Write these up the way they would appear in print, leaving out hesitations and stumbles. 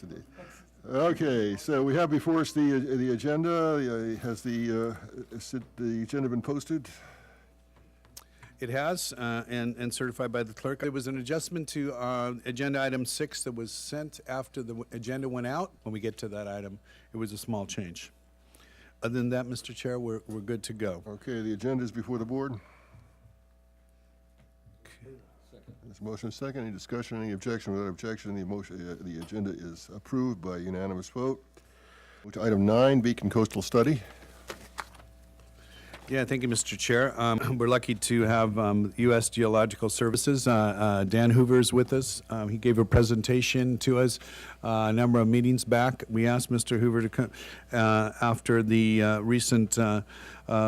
indeed. Okay, so we have before us the agenda. Has the agenda been posted? It has, and certified by the clerk. There was an adjustment to agenda item 6 that was sent after the agenda went out. When we get to that item, it was a small change. Other than that, Mr. Chair, we're good to go. Okay, the agenda is before the board. There's a motion second. Any discussion, any objection? Without objection, the agenda is approved by unanimous vote. To item 9, Beacon Coastal Study. Yeah, thank you, Mr. Chair. We're lucky to have U.S. Geological Services. Dan Hoover is with us. He gave a presentation to us a number of meetings back. We asked Mr. Hoover to come after the recent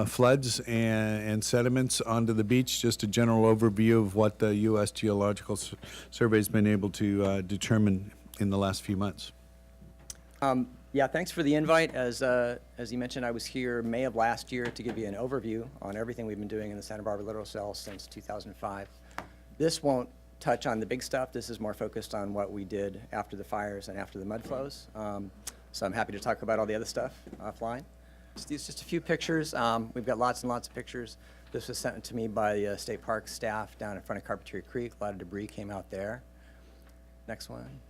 floods and sediments onto the beach, just a general overview of what the U.S. Geological Survey has been able to determine in the last few months. Yeah, thanks for the invite. As you mentioned, I was here May of last year to give you an overview on everything we've been doing in the Santa Barbara Littoral Cell since 2005. This won't touch on the big stuff. This is more focused on what we did after the fires and after the mud flows. So I'm happy to talk about all the other stuff offline. These are just a few pictures. We've got lots and lots of pictures. This was sent to me by the State Park staff down in front of Carpentry Creek. A lot of debris came out there. Next one.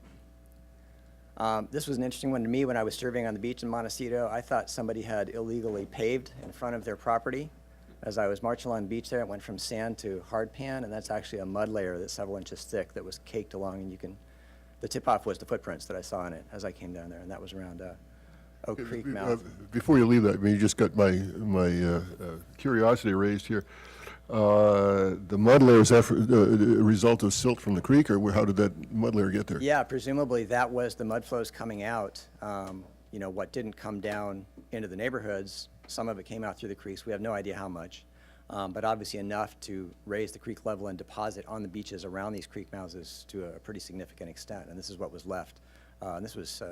This was an interesting one to me when I was surveying on the beach in Montecito. I thought somebody had illegally paved in front of their property. As I was marching along the beach there, it went from sand to hard pan, and that's actually a mud layer that's several inches thick that was caked along, and the tip-off was the footprints that I saw in it as I came down there, and that was around Oak Creek mouth. Before you leave that, I mean, you just got my curiosity raised here. The mud layer, is that a result of silt from the creek, or how did that mud layer get there? Yeah, presumably that was the mud flows coming out. What didn't come down into the neighborhoods, some of it came out through the creeks. We have no idea how much, but obviously enough to raise the creek level and deposit on the beaches around these creek mouths to a pretty significant extent. And this is what was left. And this was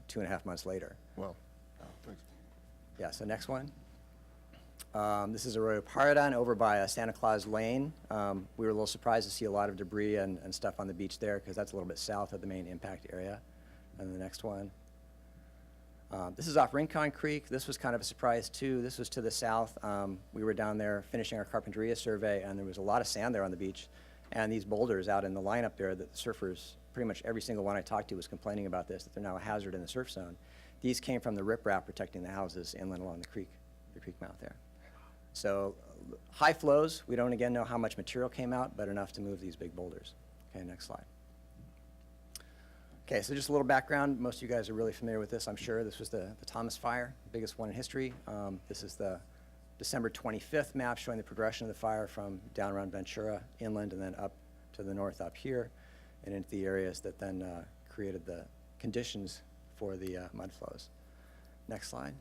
2.5 months later. Wow. Thanks. Yeah, so next one. This is Arroyo Paradon over by Santa Claus Lane. We were a little surprised to see a lot of debris and stuff on the beach there because that's a little bit south of the main impact area. And the next one. This is off Rincon Creek. This was kind of a surprise too. This was to the south. We were down there finishing our Carpinteria survey, and there was a lot of sand there on the beach. And these boulders out in the lineup there that the surfers, pretty much every single one I talked to was complaining about this, that they're now a hazard in the surf zone. These came from the riprap protecting the houses inland along the creek mouth there. So high flows, we don't again know how much material came out, but enough to move these big boulders. Okay, next slide. Okay, so just a little background. Most of you guys are really familiar with this, I'm sure. This was the Thomas Fire, biggest one in history. This is the December 25th map showing the progression of the fire from down around Ventura, inland, and then up to the north up here, and into the areas that then created the conditions for the mud flows. Next slide.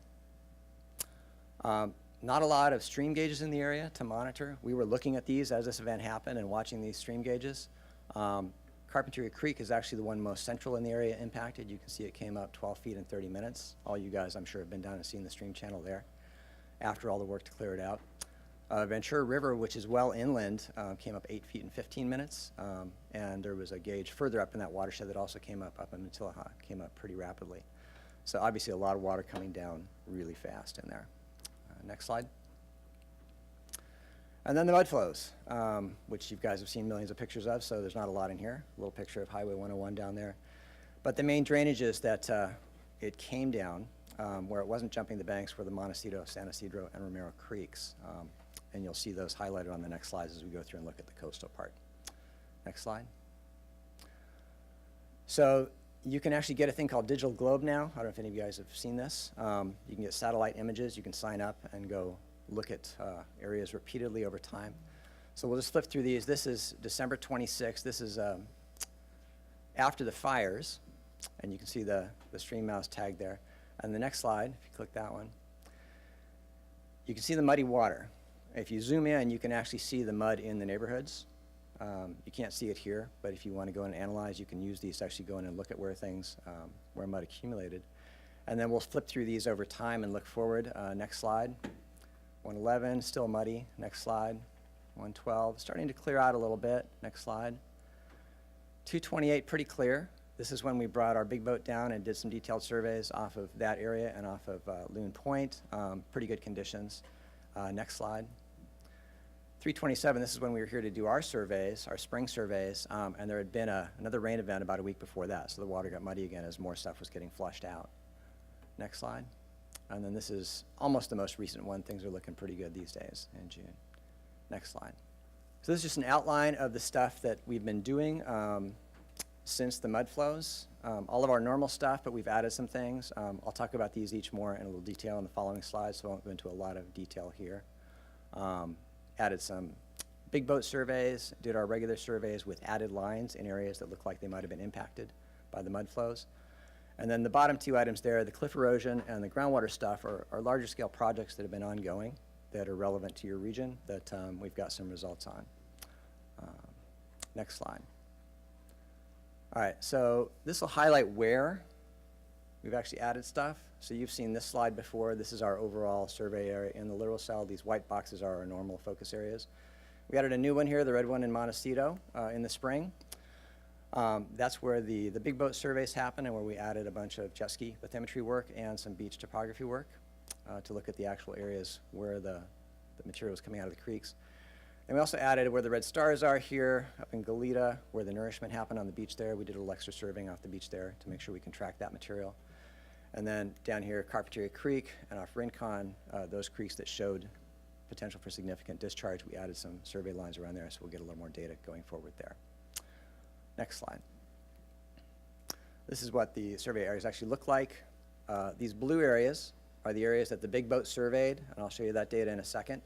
Not a lot of stream gauges in the area to monitor. We were looking at these as this event happened and watching these stream gauges. Carpinteria Creek is actually the one most central in the area impacted. You can see it came up 12 feet in 30 minutes. All you guys, I'm sure, have been down and seen the stream channel there after all the work to clear it out. Ventura River, which is well inland, came up 8 feet in 15 minutes. And there was a gauge further up in that watershed that also came up in Matilaha, came up pretty rapidly. So obviously a lot of water coming down really fast in there. Next slide. And then the mud flows, which you guys have seen millions of pictures of, so there's not a lot in here. A little picture of Highway 101 down there. But the main drainage is that it came down where it wasn't jumping the banks were the Montecito, San Isidro, and Romero Creeks. And you'll see those highlighted on the next slides as we go through and look at the coastal part. Next slide. So you can actually get a thing called Digital Globe now. I don't know if any of you guys have seen this. You can get satellite images. You can sign up and go look at areas repeatedly over time. So we'll just flip through these. This is December 26th. This is after the fires. And you can see the stream mouths tagged there. And the next slide, if you click that one, you can see the muddy water. If you zoom in, you can actually see the mud in the neighborhoods. You can't see it here, but if you want to go and analyze, you can use these to actually go in and look at where things, where mud accumulated. And then we'll flip through these over time and look forward. Next slide. 111, still muddy. Next slide. 112, starting to clear out a little bit. Next slide. 228, pretty clear. This is when we brought our big boat down and did some detailed surveys off of that area and off of Loon Point. Pretty good conditions. Next slide. 327, this is when we were here to do our surveys, our spring surveys, and there had been another rain event about a week before that, so the water got muddy again as more stuff was getting flushed out. Next slide. And then this is almost the most recent one. Things are looking pretty good these days in June. Next slide. So this is just an outline of the stuff that we've been doing since the mud flows. All of our normal stuff, but we've added some things. I'll talk about these each more in a little detail in the following slides, so I won't go into a lot of detail here. Added some big boat surveys, did our regular surveys with added lines in areas that look like they might have been impacted by the mud flows. And then the bottom two items there, the cliff erosion and the groundwater stuff, are larger scale projects that have been ongoing that are relevant to your region that we've got some results on. Next slide. All right, so this will highlight where we've actually added stuff. So you've seen this slide before. This is our overall survey area in the littoral cell. These white boxes are our normal focus areas. We added a new one here, the red one in Montecito in the spring. That's where the big boat surveys happen and where we added a bunch of jet ski bathymetry work and some beach topography work to look at the actual areas where the material is coming out of the creeks. And we also added where the red stars are here, up in Goleta, where the nourishment happened on the beach there. We did a little extra surveying off the beach there to make sure we can track that material. And then down here, Carpinteria Creek and off Rincon, those creeks that showed potential for significant discharge, we added some survey lines around there, so we'll get a little more data going forward there. Next slide. This is what the survey areas actually look like. These blue areas are the areas that the big boat surveyed, and I'll show you that data in a second.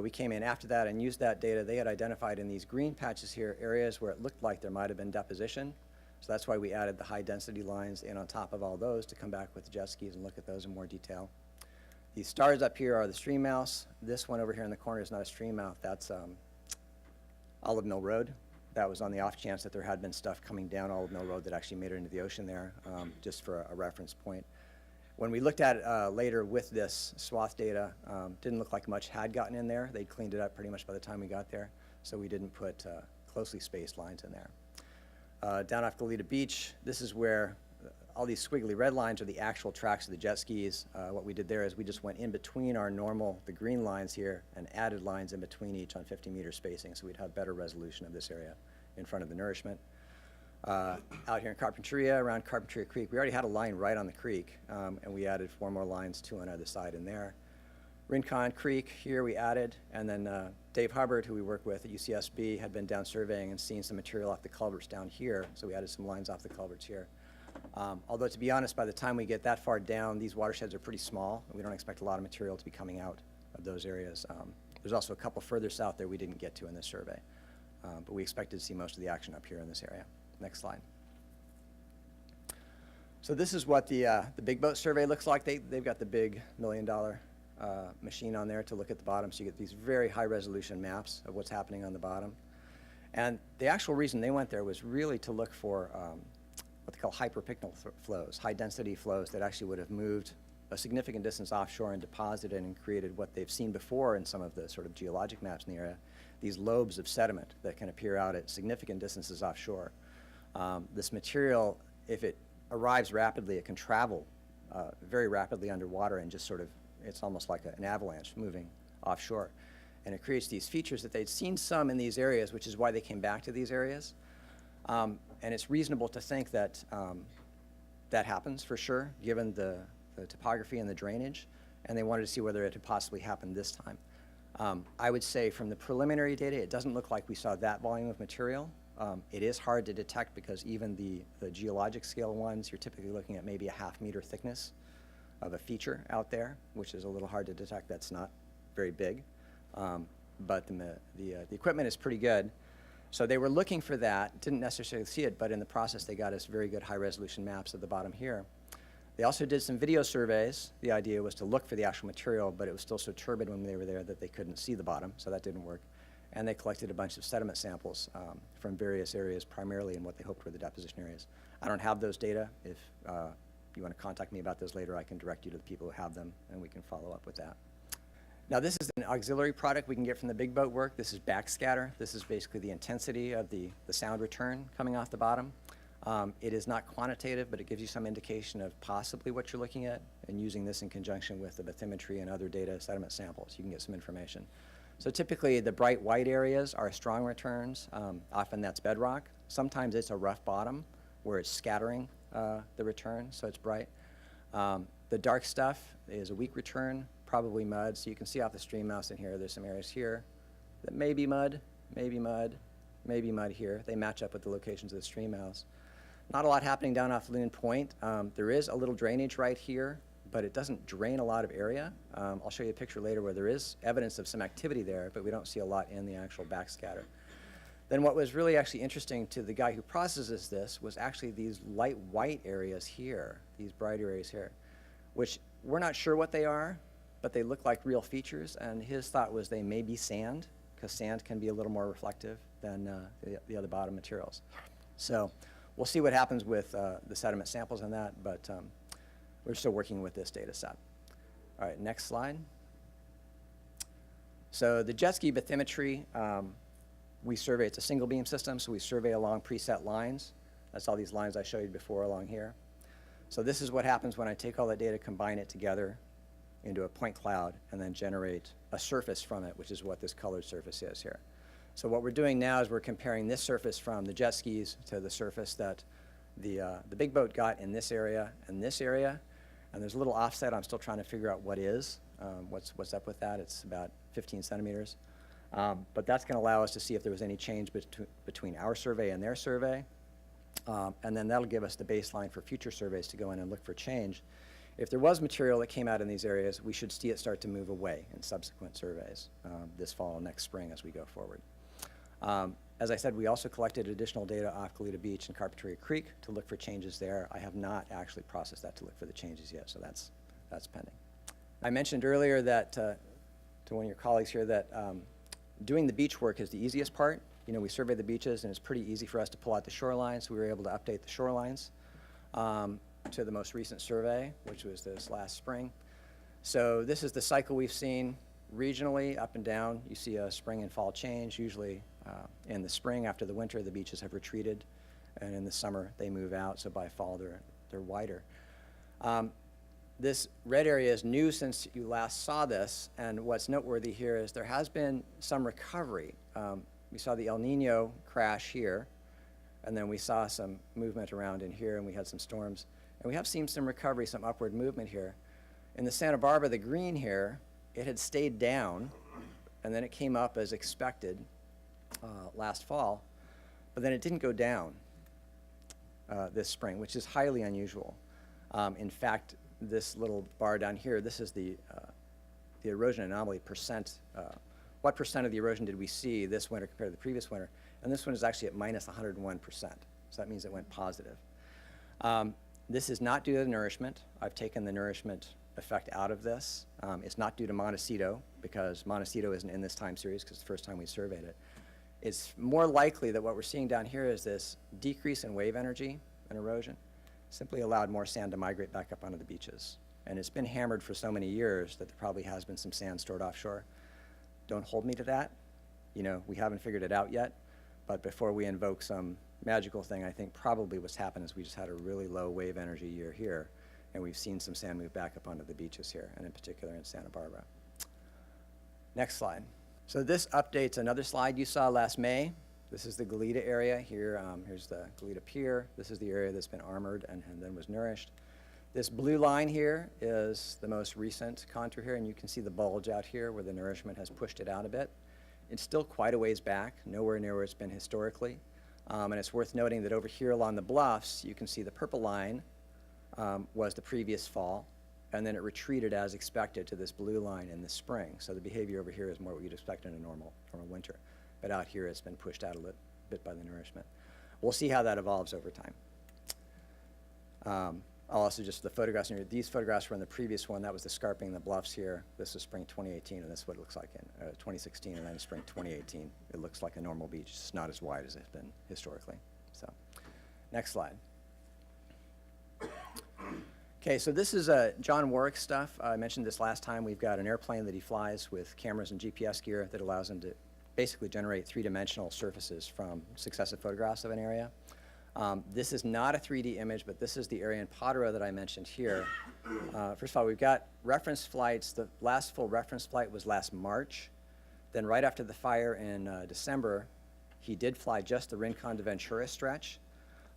We came in after that and used that data. They had identified in these green patches here areas where it looked like there might have been deposition. So that's why we added the high density lines in on top of all those to come back with the jet skis and look at those in more detail. These stars up here are the stream mouths. This one over here in the corner is not a stream mouth. That's Olive Mill Road. That was on the off chance that there had been stuff coming down Olive Mill Road that actually made it into the ocean there, just for a reference point. When we looked at it later with this swath data, didn't look like much had gotten in there. They'd cleaned it up pretty much by the time we got there, so we didn't put closely spaced lines in there. Down off Goleta Beach, this is where all these squiggly red lines are the actual tracks of the jet skis. What we did there is we just went in between our normal, the green lines here, and added lines in between each on 50-meter spacing, so we'd have better resolution of this area in front of the nourishment. Out here in Carpinteria, around Carpinteria Creek, we already had a line right on the creek, and we added 4 more lines, 2 on either side in there. Rincon Creek here we added, and then Dave Hubbard, who we work with at UCSB, had been down surveying and seen some material off the culverts down here, so we added some lines off the culverts here. Although, to be honest, by the time we get that far down, these watersheds are pretty small, and we don't expect a lot of material to be coming out of those areas. There's also a couple further south there we didn't get to in this survey, but we expected to see most of the action up here in this area. Next slide. So this is what the big boat survey looks like. They've got the big $1 million machine on there to look at the bottom, so you get these very high resolution maps of what's happening on the bottom. And the actual reason they went there was really to look for what they call hyperpycnal flows, high density flows that actually would have moved a significant distance offshore and deposited and created what they've seen before in some of the sort of geologic maps in the area, these lobes of sediment that can appear out at significant distances offshore. This material, if it arrives rapidly, it can travel very rapidly underwater and just sort of, it's almost like an avalanche moving offshore. And it creates these features that they'd seen some in these areas, which is why they came back to these areas. And it's reasonable to think that that happens for sure, given the topography and the drainage, and they wanted to see whether it had possibly happened this time. I would say from the preliminary data, it doesn't look like we saw that volume of material. It is hard to detect because even the geologic scale ones, you're typically looking at maybe a half-meter thickness of a feature out there, which is a little hard to detect. That's not very big, but the equipment is pretty good. So they were looking for that, didn't necessarily see it, but in the process they got us very good high-resolution maps at the bottom here. They also did some video surveys. The idea was to look for the actual material, but it was still so turbid when they were there that they couldn't see the bottom, so that didn't work. And they collected a bunch of sediment samples from various areas, primarily in what they hoped were the deposition areas. I don't have those data. If you want to contact me about those later, I can direct you to the people who have them, and we can follow up with that. Now, this is an auxiliary product we can get from the big boat work. This is backscatter. This is basically the intensity of the sound return coming off the bottom. It is not quantitative, but it gives you some indication of possibly what you're looking at, and using this in conjunction with the bathymetry and other data sediment samples, you can get some information. So typically, the bright white areas are strong returns. Often that's bedrock. Sometimes it's a rough bottom where it's scattering the return, so it's bright. The dark stuff is a weak return, probably mud. So you can see off the stream mouse in here, there's some areas here that may be mud, maybe mud, maybe mud here. They match up with the locations of the stream mouse. Not a lot happening down off Loon Point. There is a little drainage right here, but it doesn't drain a lot of area. I'll show you a picture later where there is evidence of some activity there, but we don't see a lot in the actual backscatter. Then what was really actually interesting to the guy who processes this was actually these light white areas here, these bright areas here, which we're not sure what they are, but they look like real features, and his thought was they may be sand, because sand can be a little more reflective than the other bottom materials. So we'll see what happens with the sediment samples on that, but we're still working with this data set. All right, next slide. So the jet ski bathymetry, we survey, it's a single beam system, so we survey along preset lines. That's all these lines I showed you before along here. So this is what happens when I take all that data, combine it together into a point cloud, and then generate a surface from it, which is what this colored surface is here. So what we're doing now is we're comparing this surface from the jet skis to the surface that the big boat got in this area and this area. And there's a little offset I'm still trying to figure out what is, what's up with that. It's about 15 centimeters. But that's going to allow us to see if there was any change between our survey and their survey. And then that'll give us the baseline for future surveys to go in and look for change. If there was material that came out in these areas, we should see it start to move away in subsequent surveys this fall, next spring as we go forward. As I said, we also collected additional data off Goleta Beach and Carpinteria Creek to look for changes there. I have not actually processed that to look for the changes yet, so that's pending. I mentioned earlier that to one of your colleagues here that doing the beach work is the easiest part. You know, we survey the beaches, and it's pretty easy for us to pull out the shorelines. So we were able to update the shorelines to the most recent survey, which was this last spring. So this is the cycle we've seen regionally, up and down. You see a spring and fall change. Usually in the spring, after the winter, the beaches have retreated, and in the summer, they move out. So by fall, they're wider. This red area is new since you last saw this, and what's noteworthy here is there has been some recovery. We saw the El Nino crash here, and then we saw some movement around in here, and we had some storms. And we have seen some recovery, some upward movement here. In the Santa Barbara, the green here, it had stayed down, and then it came up as expected last fall, but then it didn't go down this spring, which is highly unusual. In fact, this little bar down here, this is the erosion anomaly percent. What percent of the erosion did we see this winter compared to the previous winter? And this one is actually at minus 101%. So that means it went positive. This is not due to the nourishment. I've taken the nourishment effect out of this. It's not due to Montecito, because Montecito isn't in this time series because it's the first time we surveyed it. It's more likely that what we're seeing down here is this decrease in wave energy and erosion simply allowed more sand to migrate back up onto the beaches. And it's been hammered for so many years that there probably has been some sand stored offshore. Don't hold me to that. You know, we haven't figured it out yet. But before we invoke some magical thing, I think probably what's happened is we just had a really low wave energy year here, and we've seen some sand move back up onto the beaches here, and in particular in Santa Barbara. Next slide. So this updates another slide you saw last May. This is the Goleta area here. Here's the Goleta Pier. This is the area that's been armored and then was nourished. This blue line here is the most recent contour here, and you can see the bulge out here where the nourishment has pushed it out a bit. It's still quite a ways back, nowhere near where it's been historically. And it's worth noting that over here along the bluffs, you can see the purple line was the previous fall, and then it retreated as expected to this blue line in the spring. So the behavior over here is more what you'd expect in a normal winter. But out here, it's been pushed out a little bit by the nourishment. We'll see how that evolves over time. I'll also just, the photographs here, these photographs were in the previous one. That was the scarping, the bluffs here. This was spring 2018, and this is what it looks like in 2016, and then spring 2018. It looks like a normal beach. It's not as wide as it's been historically. So, next slide. Okay, so this is John Warwick stuff. I mentioned this last time. We've got an airplane that he flies with cameras and GPS gear that allows him to basically generate three-dimensional surfaces from successive photographs of an area. This is not a 3D image, but this is the area in Potero that I mentioned here. First of all, we've got reference flights. The last full reference flight was last March. Then right after the fire in December, he did fly just the Rincon to Ventura stretch.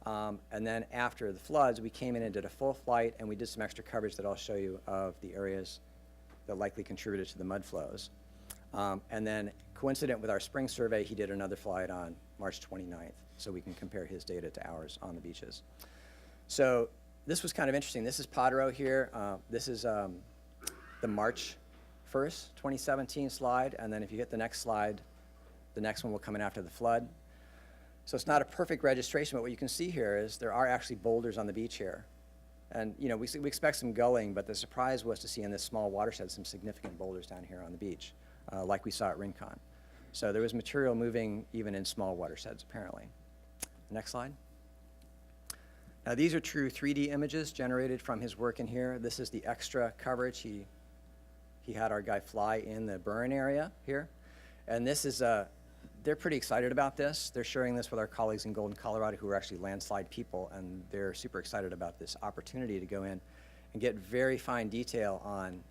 And then after the floods, we came in and did a full flight, and we did some extra coverage that I'll show you of the areas that likely contributed to the mud flows. And then coincident with our spring survey, he did another flight on March 29th, so we can compare his data to ours on the beaches. So this was kind of interesting. This is Potero here. This is the March 1st, 2017 slide, and then if you get the next slide, the next one will come in after the flood. So it's not a perfect registration, but what you can see here is there are actually boulders on the beach here. And you know, we expect some gulling, but the surprise was to see in this small watershed some significant boulders down here on the beach, like we saw at Rincon. So there was material moving even in small watersheds, apparently. Next slide. Now these are true 3D images generated from his work in here. This is the extra coverage. He had our guy fly in the burn area here. And this is they're pretty excited about this. They're sharing this with our colleagues in Golden, Colorado, who are actually landslide people, and they're super excited about this opportunity to go in and get very fine detail on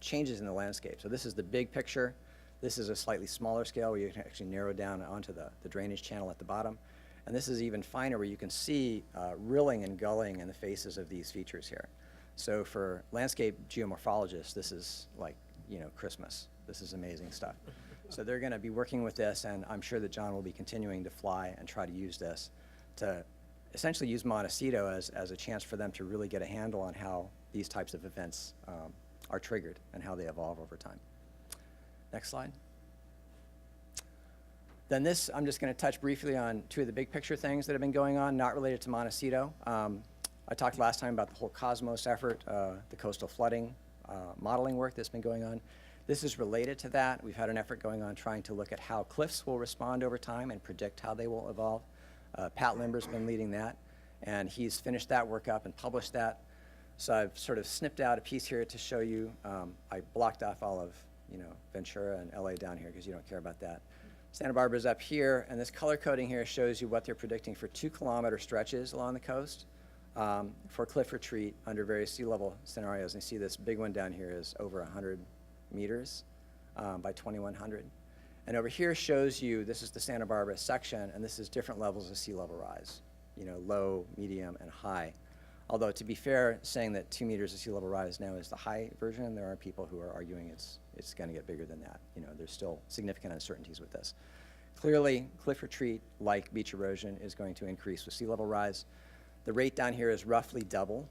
changes in the landscape. So this is the big picture. This is a slightly smaller scale where you can actually narrow down onto the drainage channel at the bottom. And this is even finer where you can see rilling and gulling in the faces of these features here. So for landscape geomorphologists, this is like, you know, Christmas. This is amazing stuff. So they're going to be working with this, and I'm sure that John will be continuing to fly and try to use this to essentially use Montecito as a chance for them to really get a handle on how these types of events are triggered and how they evolve over time. Next slide. Then this, I'm just going to touch briefly on two of the big picture things that have been going on, not related to Montecito. I talked last time about the whole Cosmos effort, the coastal flooding modeling work that's been going on. This is related to that. We've had an effort going on trying to look at how cliffs will respond over time and predict how they will evolve. Pat Limber's been leading that, and he's finished that work up and published that. So I've sort of snipped out a piece here to show you. I blocked off all of, you know, Ventura and LA down here because you don't care about that. Santa Barbara's up here, and this color coding here shows you what they're predicting for 2-kilometer stretches along the coast for cliff retreat under various sea level scenarios. And you see this big one down here is over 100 meters by 2100. And over here shows you, this is the Santa Barbara section, and this is different levels of sea level rise, you know, low, medium, and high. Although, to be fair, saying that 2 meters of sea level rise now is the high version, there are people who are arguing it's going to get bigger than that. You know, there's still significant uncertainties with this. Clearly, cliff retreat, like beach erosion, is going to increase with sea level rise. The rate down here is roughly double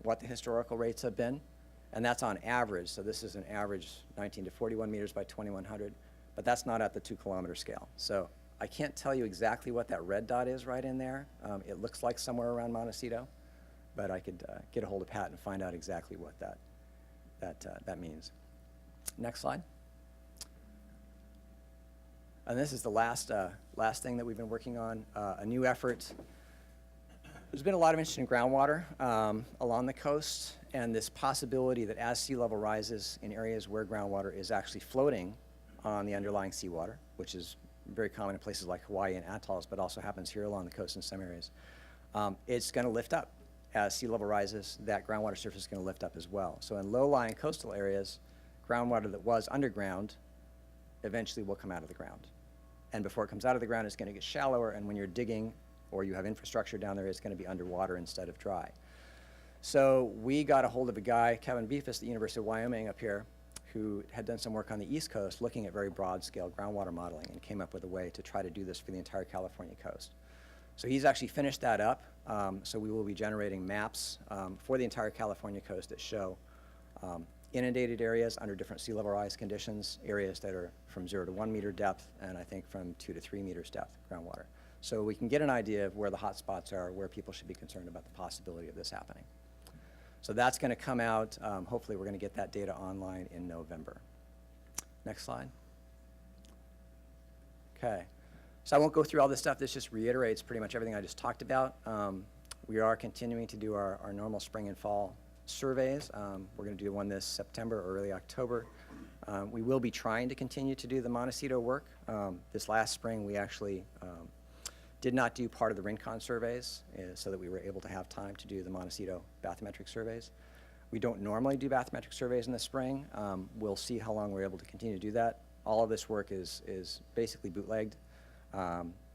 what the historical rates have been, and that's on average. So this is an average 19 to 41 meters by 2100, but that's not at the 2-kilometer scale. So I can't tell you exactly what that red dot is right in there. It looks like somewhere around Montecito, but I could get a hold of Pat and find out exactly what that means. Next slide. And this is the last thing that we've been working on, a new effort. There's been a lot of interest in groundwater along the coast, and this possibility that as sea level rises in areas where groundwater is actually floating on the underlying seawater, which is very common in places like Hawaii and atolls, but also happens here along the coast in some areas, it's going to lift up. As sea level rises, that groundwater surface is going to lift up as well. So in low-lying coastal areas, groundwater that was underground eventually will come out of the ground. And before it comes out of the ground, it's going to get shallower, and when you're digging or you have infrastructure down there, it's going to be underwater instead of dry. So we got a hold of a guy, Kevin Beefus, at the University of Wyoming up here, who had done some work on the East Coast looking at very broad-scale groundwater modeling and came up with a way to try to do this for the entire California coast. So he's actually finished that up. So we will be generating maps for the entire California coast that show inundated areas under different sea level rise conditions, areas that are from 0 to 1 meter depth, and I think from 2 to 3 meters depth groundwater. So we can get an idea of where the hot spots are, where people should be concerned about the possibility of this happening. So that's going to come out. Hopefully we're going to get that data online in November. Next slide. Okay. So I won't go through all this stuff. This just reiterates pretty much everything I just talked about. We are continuing to do our normal spring and fall surveys. We're going to do one this September or early October. We will be trying to continue to do the Montecito work. This last spring, we actually Did not do part of the Rincon surveys so that we were able to have time to do the Montecito bathymetric surveys. We don't normally do bathymetric surveys in the spring. We'll see how long we're able to continue to do that. All of this work is basically bootlegged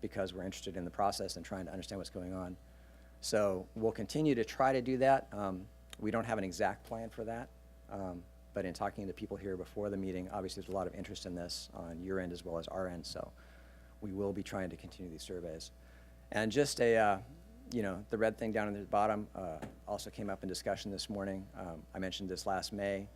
because we're interested in the process and trying to understand what's going on. So we'll continue to try to do that. We don't have an exact plan for that, but in talking to people here before the meeting, obviously there's a lot of interest in this on your end as well as our end, so we will be trying to continue these surveys. And just the red thing down in the bottom also came up in discussion this morning. I mentioned this last May.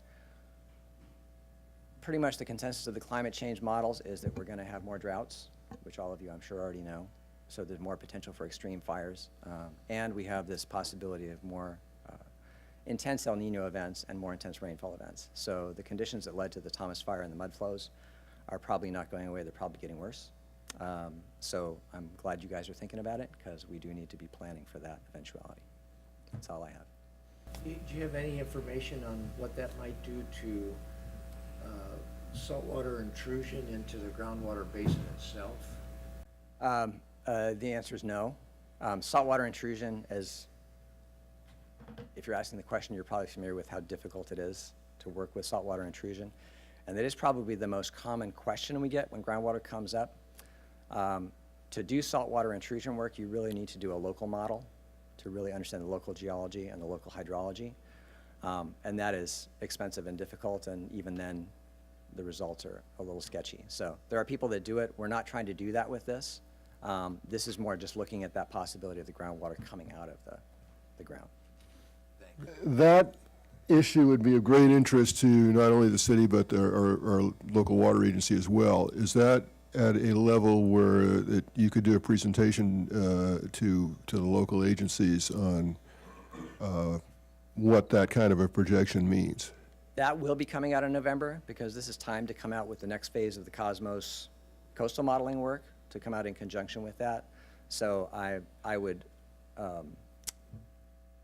Pretty much the consensus of the climate change models is that we're going to have more droughts, which all of you I'm sure already know. So there's more potential for extreme fires. And we have this possibility of more intense El Nino events and more intense rainfall events. So the conditions that led to the Thomas Fire and the mud flows are probably not going away. They're probably getting worse. So I'm glad you guys are thinking about it because we do need to be planning for that eventuality. That's all I have. Do you have any information on what that might do to saltwater intrusion into the groundwater basin itself? The answer is no. Saltwater intrusion, if you're asking the question, you're probably familiar with how difficult it is to work with saltwater intrusion. And that is probably the most common question we get when groundwater comes up. To do saltwater intrusion work, you really need to do a local model to really understand the local geology and the local hydrology. And that is expensive and difficult, and even then, the results are a little sketchy. So there are people that do it. We're not trying to do that with this. This is more just looking at that possibility of the groundwater coming out of the ground. That issue would be of great interest to not only the city, but our local water agency as well. Is that at a level where you could do a presentation to the local agencies on what that kind of a projection means? That will be coming out in November because this is time to come out with the next phase of the Cosmos coastal modeling work to come out in conjunction with that. So I would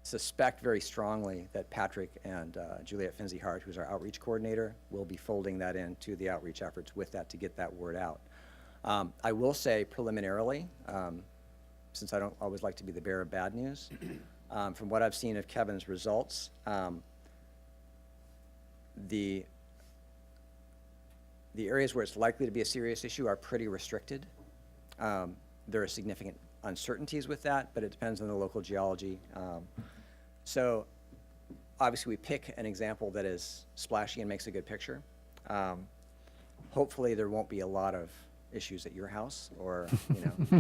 suspect very strongly that Patrick and Juliet Finzi-Hart, who's our outreach coordinator, will be folding that into the outreach efforts with that to get that word out. I will say preliminarily, since I don't always like to be the bearer of bad news, from what I've seen of Kevin's results, the areas where it's likely to be a serious issue are pretty restricted. There are significant uncertainties with that, but it depends on the local geology. So obviously we pick an example that is splashy and makes a good picture. Hopefully there won't be a lot of issues at your house or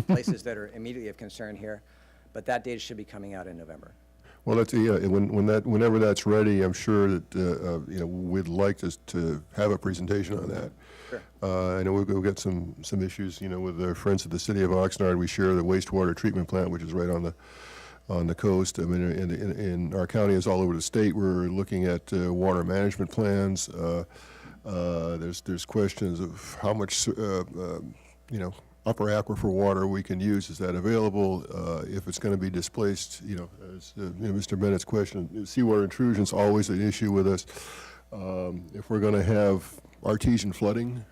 places that are immediately of concern here, but that data should be coming out in November. Well, whenever that's ready, I'm sure that we'd like to have a presentation on that. Sure. I know we've got some issues, with our friends at the city of Oxnard. We share the wastewater treatment plant, which is right on the coast. I mean, in our county is all over the state. We're looking at water management plans. There's questions of how much upper aquifer water we can use. Is that available? If it's going to be displaced, as Mr. Bennett's question, seawater intrusion is always an issue with us. If we're going to have artesian flooding,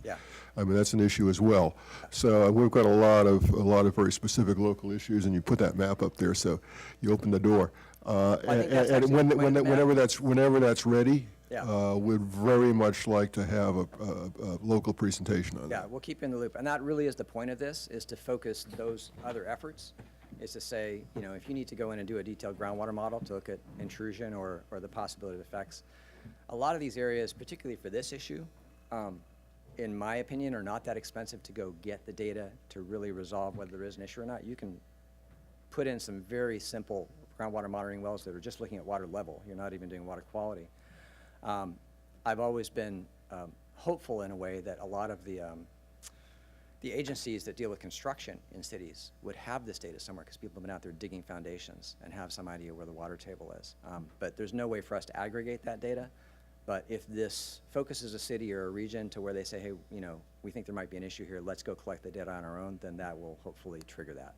Yeah. I mean, that's an issue as well. So we've got a lot of very specific local issues, and you put that map up there, so you open the door. I think that's And actually the point of the map. whenever that's ready, Yeah. we'd very much like to have a local presentation on Yeah, that. we'll keep you in the loop. And that really is the point of this, is to focus those other efforts, is to say, if you need to go in and do a detailed groundwater model to look at intrusion or the possibility of effects, a lot of these areas, particularly for this issue, in my opinion, are not that expensive to go get the data to really resolve whether there is an issue or not. You can put in some very simple groundwater monitoring wells that are just looking at water level. You're not even doing water quality. I've always been hopeful in a way that a lot of the agencies that deal with construction in cities would have this data somewhere because people have been out there digging foundations and have some idea where the water table is. But there's no way for us to aggregate that data. But if this focuses a city or a region to where they say, hey, we think there might be an issue here, let's go collect the data on our own, then that will hopefully trigger that.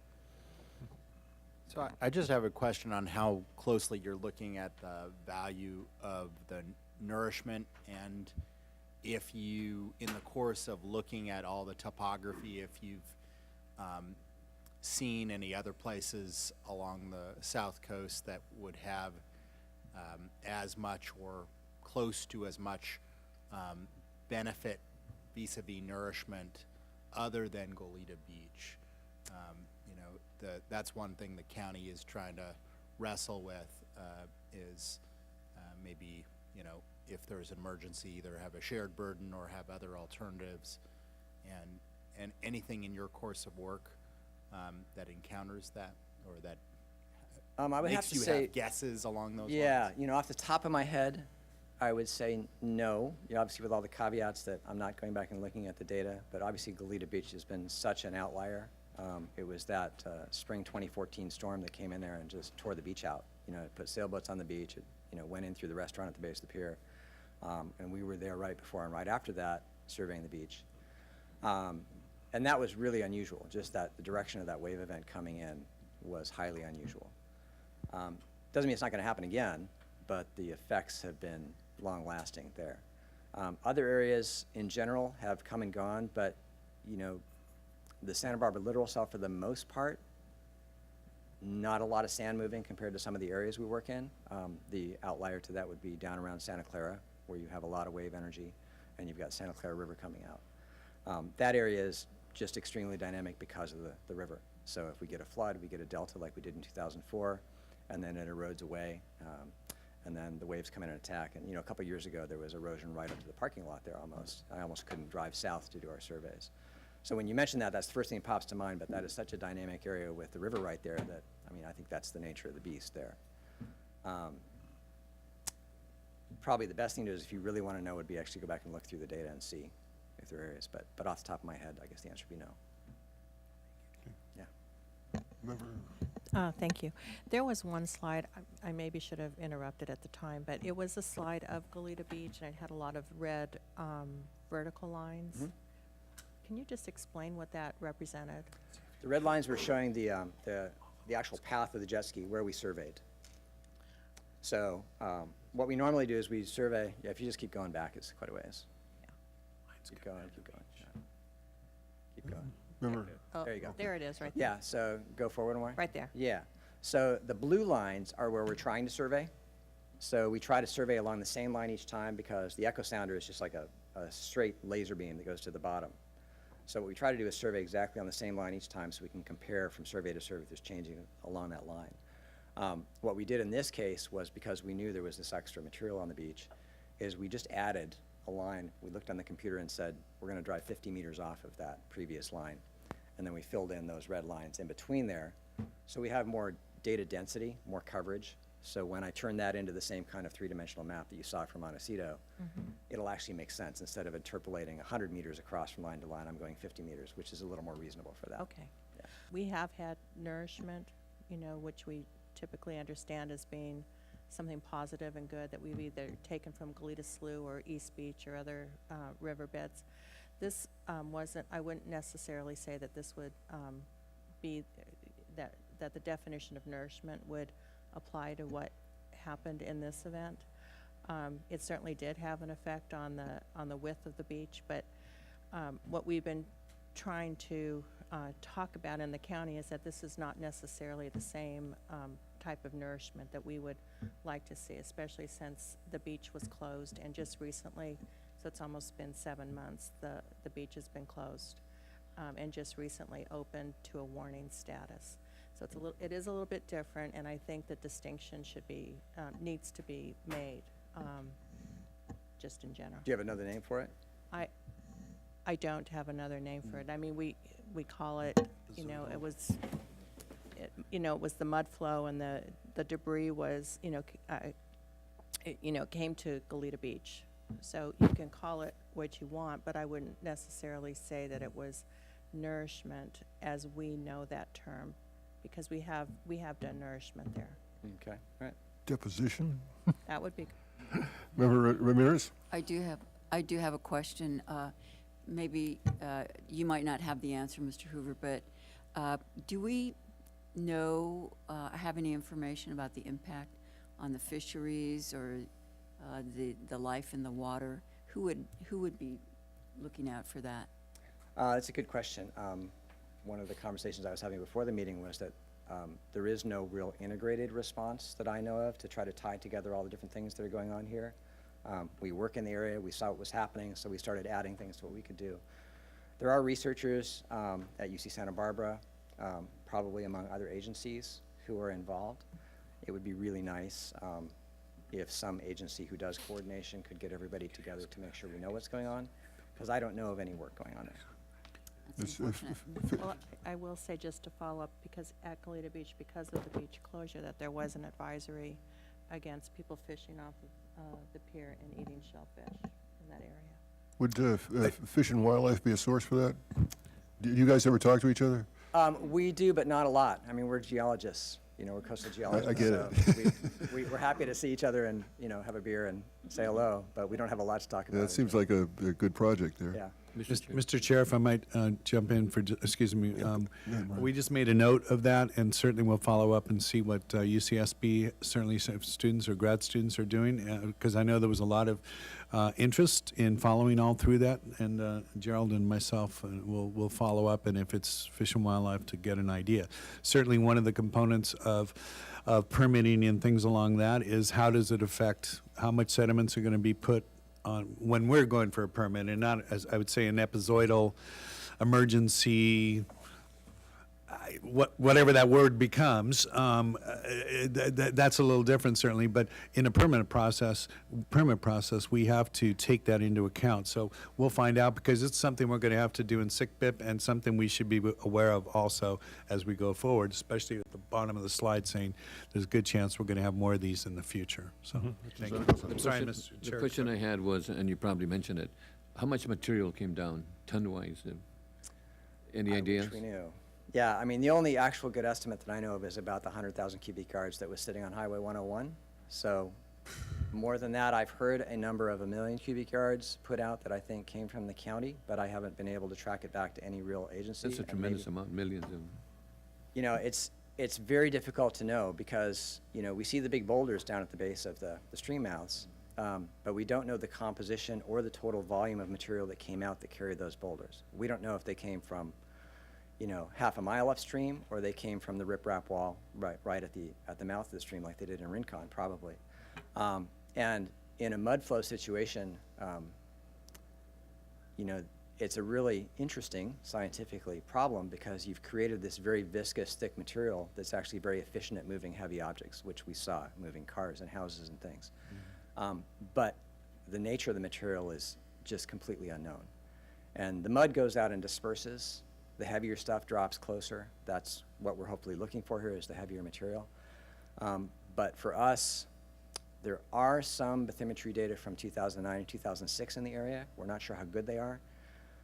So I just have a question on how closely you're looking at the value of the nourishment, and if you, in the course of looking at all the topography, if you've seen any other places along the south coast that would have as much or close to as much benefit vis-a-vis nourishment other than Goleta Beach. You know, that's one thing the county is trying to wrestle with, is maybe, you know, if there's an emergency, either have a shared burden or have other alternatives. And anything in your course of work that encounters that, or that I would have makes to you say, have guesses along those yeah, lines? you know, off the top of my head, I would say no. You know, obviously with all the caveats that I'm not going back and looking at the data, but obviously Goleta Beach has been such an outlier. It was that spring 2014 storm that came in there and just tore the beach out. You know, it put sailboats on the beach. It, you know, went in through the restaurant at the base of the pier. And we were there right before and right after that, surveying the beach. And that was really unusual, just that the direction of that wave event coming in was highly unusual. Doesn't mean it's not going to happen again, but the effects have been long-lasting there. Other areas in general have come and gone, but, you know, the Santa Barbara littoral cell, for the most part, not a lot of sand moving compared to some of the areas we work in. The outlier to that would be down around Santa Clara, where you have a lot of wave energy, and you've got Santa Clara River coming out. That area is just extremely dynamic because of the river. So if we get a flood, we get a delta like we did in 2004, and then it erodes away, and then the waves come in and attack. And, you know, a couple years ago, there was erosion right up to the parking lot there almost. I almost couldn't drive south to do our surveys. So when you mention that, that's the first thing that pops to mind, but that is such a dynamic area with the river right there that, I mean, I think that's the nature of the beast there. Probably the best thing to do is, if you really want to know, would be actually go back and look through the data and see if there are areas. But off the top of my head, I guess the answer would be no. Yeah. Member, Thank you. There was one slide, I maybe should have interrupted at the time, but it was a slide of Goleta Beach, and it had a lot of red vertical lines. Mhm. Can you just explain what that represented? The red lines were showing the actual path of the jet ski where we surveyed. So what we normally do is we survey, yeah, if you just keep going back, it's quite a ways. Keep going, keep going. Yeah. Keep going. member, Oh, There you go. There it is, right there. Yeah, so go forward more. Right there. Yeah. So the blue lines are where we're trying to survey. So we try to survey along the same line each time, because the echo sounder is just like a straight laser beam that goes to the bottom. So what we try to do is survey exactly on the same line each time, so we can compare from survey to survey if there's changing along that line. What we did in this case was, because we knew there was this extra material on the beach, is we just added a line. We looked on the computer and said, we're going to drive 50 meters off of that previous line. And then we filled in those red lines in between there. So we have more data density, more coverage. So when I turn that into the same kind of three-dimensional map that you saw from Montecito, it'll actually make sense. Instead of interpolating 100 meters across from line to line, I'm going 50 meters, which is a little more reasonable for that. Okay. Yeah. We have had nourishment, you know, which we typically understand as being something positive and good that we've either taken from Goleta Slough or East Beach or other riverbeds. This wasn't, I wouldn't necessarily say that this would be, that the definition of nourishment would apply to what happened in this event. It certainly did have an effect on the width of the beach, but what we've been trying to talk about in the county is that this is not necessarily the same type of nourishment that we would like to see, especially since the beach was closed, and just recently, so it's almost been 7 months, the beach has been closed, and just recently opened to a warning status. So it is a little bit different, and I think the distinction should be, needs to be made, just in general. Do you have another name for it? I don't have another name for it. I mean, we call it, you know, it was the mud flow, and the debris was, it came to Goleta Beach. So you can call it what you want, but I wouldn't necessarily say that it was nourishment as we know that term, because we have done nourishment there. Okay, all right. deposition. That would be, Member Ramirez? I do have a question. Maybe you might not have the answer, Mr. Hoover, but do we know, have any information about the impact on the fisheries or the life in the water? Who would be looking out for that? That's a good question. one of the conversations I was having before the meeting was that there is no real integrated response that I know of to try to tie together all the different things that are going on here. We work in the area, we saw what was happening, so we started adding things to what we could do. There are researchers at UC Santa Barbara, probably among other agencies, who are involved. It would be really nice if some agency who does coordination could get everybody together to make sure we know what's going on, because I don't know of any work going on there. That's It's- unfortunate. Well, I will say, just to follow up, because at Goleta Beach, because of the beach closure, that there was an advisory against people fishing off of the pier and eating shellfish in that area. Would Fish and Wildlife be a source for that? Do you guys ever talk to each other? We do, but not a lot. I mean, we're geologists, we're coastal geologists. get it. So we're happy to see each other and, have a beer and say hello, but we don't have a lot to talk about. That seems like a good project there. Yeah. Mr. Chair, if I might jump in for, excuse me, we just made a note of that, and certainly we'll follow up and see what UCSB, certainly some students or grad students are doing, because I know there was a lot of interest in following all through that, and Gerald and myself will follow up, and if it's Fish and Wildlife, to get an idea. Certainly one of the components of permitting and things along that is how does it affect, how much sediments are going to be put on when we're going for a permit, and not, as I would say, an episodal emergency, whatever that word becomes. That's a little different, certainly, but in a permit process, we have to take that into account. So we'll find out, because it's something we're going to have to do in SICBIP, and something we should be aware of also as we go forward, especially at the bottom of the slide saying there's a good chance we're going to have more of these in the future. So, thank you. I'm sorry, Mr. The Chair. question I had was, and you probably mentioned it, how much material came down, ton-wise? Any I ideas? wish we knew. Yeah, I mean, the only actual good estimate that I know of is about the 100,000 cubic yards that was sitting on Highway 101. So more than that, I've heard a number of 1 million cubic yards put out that I think came from the county, but I haven't been able to track it back to any real agency. That's a and tremendous maybe- amount, millions of. It's very difficult to know because, we see the big boulders down at the base of the stream mouths, but we don't know the composition or the total volume of material that came out that carried those boulders. We don't know if they came from, half a mile upstream, or they came from the riprap wall right at the mouth of the stream, like they did in Rincon, probably. And in a mud flow situation, it's a really interesting, scientifically, problem, because you've created this very viscous, thick material that's actually very efficient at moving heavy objects, which we saw, moving cars and houses and things. But the nature of the material is just completely unknown. And the mud goes out and disperses. The heavier stuff drops closer. That's what we're hopefully looking for here, is the heavier material. But for us, there are some bathymetry data from 2009 and 2006 in the area. We're not sure how good they are.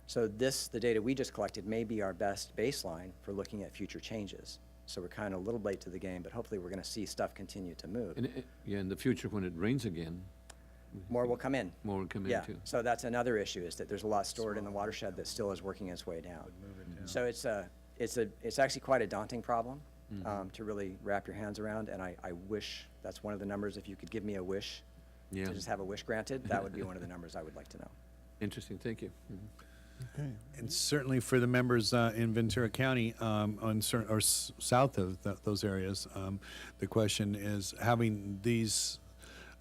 So the data we just collected, may be our best baseline for looking at future changes. So we're kind of a little late to the game, but hopefully we're going to see stuff continue to move. And in the future, when it rains again, More will come in. more will come in Yeah, too. so that's another issue, is that there's a lot stored in the watershed that still is working its way down. So it's actually quite a daunting problem to really wrap your hands around, and I wish, that's one of the numbers, if you could give me a wish, Yeah, to just have a wish granted, that would be one of the numbers I would like to know. interesting, thank you. And certainly for the members in Ventura County, south of those areas, the question is, having this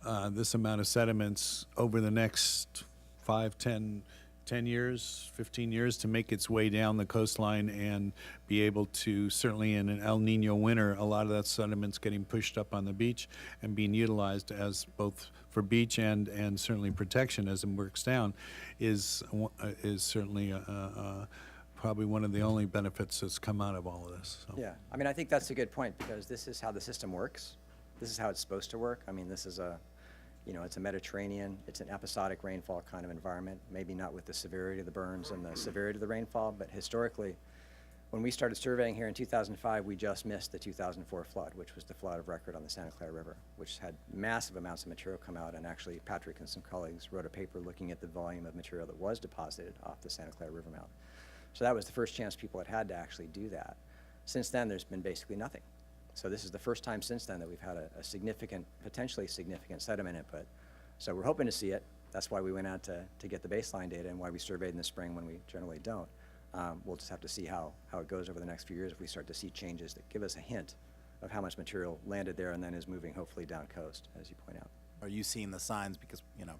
amount of sediments over the next 5, 10 years, 15 years, to make its way down the coastline and be able to, certainly in an El Nino winter, a lot of that sediment's getting pushed up on the beach and being utilized as both for beach and certainly protection as it works down, is certainly probably one of the only benefits that's come out of all of this. So. Yeah, I mean, I think that's a good point, because this is how the system works. This is how it's supposed to work. I mean, this is it's a Mediterranean, it's an episodic rainfall kind of environment, maybe not with the severity of the burns and the severity of the rainfall, but historically, when we started surveying here in 2005, we just missed the 2004 flood, which was the flood of record on the Santa Clara River, which had massive amounts of material come out, and actually Patrick and some colleagues wrote a paper looking at the volume of material that was deposited off the Santa Clara River mouth. So that was the first chance people had to actually do that. Since then, there's been basically nothing. So this is the first time since then that we've had a significant, potentially significant sediment input. So we're hoping to see it. That's why we went out to get the baseline data, and why we surveyed in the spring when we generally don't. We'll just have to see how it goes over the next few years if we start to see changes that give us a hint of how much material landed there and then is moving hopefully down coast, as you point out. Are you seeing the signs? Because, you know,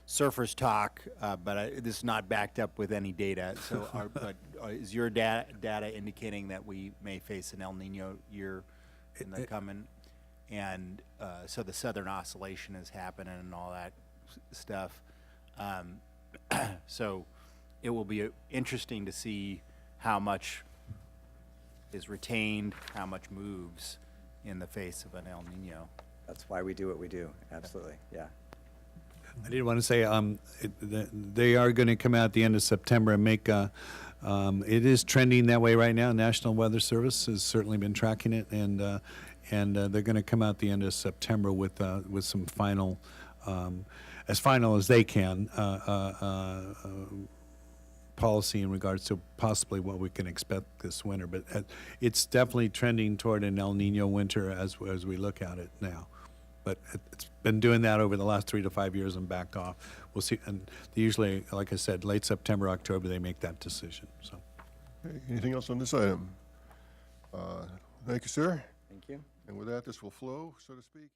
surfers talk, but this is not backed up with any data. So is your data indicating that we may face an El Nino year in the coming? And so the southern oscillation is happening and all that stuff. So it will be interesting to see how much is retained, how much moves in the face of an El Nino. That's why we do what we do, absolutely, yeah. I did want to say, they are going to come out at the end of September and make, it is trending that way right now. National Weather Service has certainly been tracking it, and they're going to come out the end of September with some final, as final as they can, policy in regards to possibly what we can expect this winter. But it's definitely trending toward an El Nino winter as we look at it now. But it's been doing that over the last 3 to 5 years and backed off. We'll see. And they usually, like I said, late September, October, they make that decision. So, Okay, anything else on this item? Thank you, sir. Thank you. And with that, this will flow, so to speak.